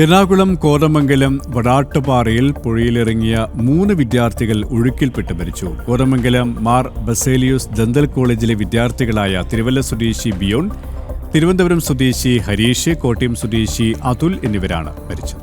എറണാകുളം കോതമംഗലം വടാട്ടുപാറയിൽ പുഴയിലിറങ്ങിയ 3 വിദ്യാർത്ഥികൾ ഒഴുക്കിൽപ്പെട്ട് മരിച്ചു. കോതമംഗലം മാർ ബസേലിയോസ് ദന്തൽ കോളേജിലെ വിദ്യാർത്ഥികളായ തിരുവല്ല സ്വദേശി ബിയോൺ, തിരുവനന്തപുരം സ്വദേശി ഹരീഷ്, കോട്ടയം സ്വദേശി അതുൽ എന്നിവരാണ് മരിച്ചത്.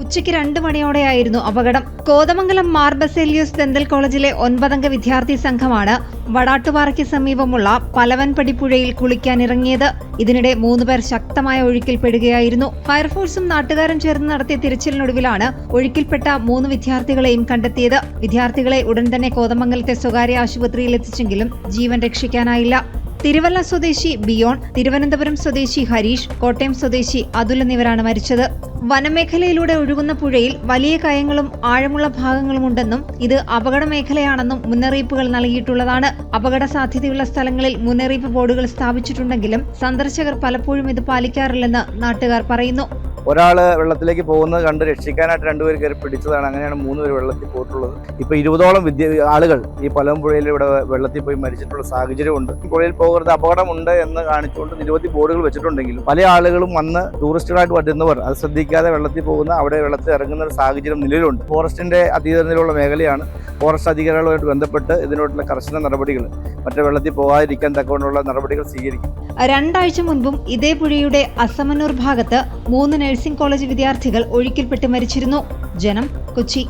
ഉച്ചയ്ക്ക് 2 മണിയോടെയായിരുന്നു അപകടം. കോതമംഗലം മാർ ബസേലിയോസ് ദന്തൽ കോളേജിലെ 9 വിദ്യാർത്ഥി സംഘമാണ് വടാട്ടുപാറയ്ക്ക് സമീപമുള്ള പലവൻപടി പുഴയിൽ കുളിക്കാനിറങ്ങിയത്. ഇതിനിടെ 3 പേർ ശക്തമായ ഒഴുക്കിൽപ്പെടുകയായിരുന്നു. ഫയർഫോഴ്സും നാട്ടുകാരും ചേർന്ന് നടത്തിയ തിരച്ചിലിനൊടുവിലാണ് ഒഴുക്കിൽപ്പെട്ട 3 വിദ്യാർത്ഥികളെയും കണ്ടെത്തിയത്. വിദ്യാർത്ഥികളെ ഉടൻ തന്നെ കോതമംഗലത്തെ സ്വകാര്യ ആശുപത്രിയിൽ എത്തിച്ചെങ്കിലും ജീവൻ രക്ഷിക്കാനായില്ല. തിരുവല്ല സ്വദേശി ബിയോൺ, തിരുവനന്തപുരം സ്വദേശി ഹരീഷ്, കോട്ടയം സ്വദേശി അതുൽ എന്നിവരാണ് മരിച്ചത്. വനമേഖലയിലൂടെ ഒഴുകുന്ന പുഴയിൽ വലിയ കയങ്ങളും ആഴമുള്ള ഭാഗങ്ങളുമുണ്ടെന്നും ഇത് അപകട മേഖലയാണെന്നും മുന്നറിയിപ്പുകൾ നൽകിയിട്ടുള്ളതാണ്. അപകട സാധ്യതയുള്ള സ്ഥലങ്ങളിൽ മുന്നറിയിപ്പ് ബോർഡുകൾ സ്ഥാപിച്ചിട്ടുണ്ടെങ്കിലും സന്ദർശകർ പലപ്പോഴും ഇത് പാലിക്കാറില്ലെന്ന് നാട്ടുകാർ പറയുന്നു. ഒരാള് വെള്ളത്തിലേക്ക് പോകുന്നത് കണ്ട് രക്ഷിക്കാനായിട്ട് 2 പേര് കയറി പിടിച്ചതാണ്. അങ്ങനെയാണ് 3 പേര് വെള്ളത്തിൽ പോയിട്ടുള്ളത്. ഇപ്പൊ 20ഓളം ആളുകൾ ഈ പലമ്പുഴയിൽ ഇവിടെ വെള്ളത്തിൽ പോയി മരിച്ചിട്ടുള്ള സാഹചര്യമുണ്ട്. പുഴയിൽ പോകരുത്, അപകടമുണ്ട് എന്ന് കാണിച്ചുകൊണ്ട് നിരവധി ബോർഡുകൾ വെച്ചിട്ടുണ്ടെങ്കിലും പല ആളുകളും വന്ന് ടൂറിസ്റ്റുകളായിട്ട് വരുന്നവർ അത് ശ്രദ്ധിക്കാതെ വെള്ളത്തിൽ പോകുന്ന അവിടെ വെള്ളത്തിൽ ഇറങ്ങുന്ന ഒരു സാഹചര്യം നിലവിലുണ്ട്. ഫോറസ്റ്റിന്റെ അധീനതയിലുള്ള മേഖലയാണ്. ഫോറസ്റ്റ് അധികാരികളുമായിട്ട് ബന്ധപ്പെട്ട് ഇതിനോടുള്ള കർശന നടപടികൾ, മറ്റേ വെള്ളത്തിൽ പോകാതിരിക്കാൻ തക്കവണ്ണമുള്ള നടപടികൾ സ്വീകരിക്കും. 2 ആഴ്ച മുൻപും ഇതേ പുഴയുടെ അസമന്നൂർ ഭാഗത്ത് 3 നഴ്സിംഗ് കോളേജ് വിദ്യാർത്ഥികൾ ഒഴുക്കിൽപ്പെട്ട് മരിച്ചിരുന്നു. ജനം, കൊച്ചി.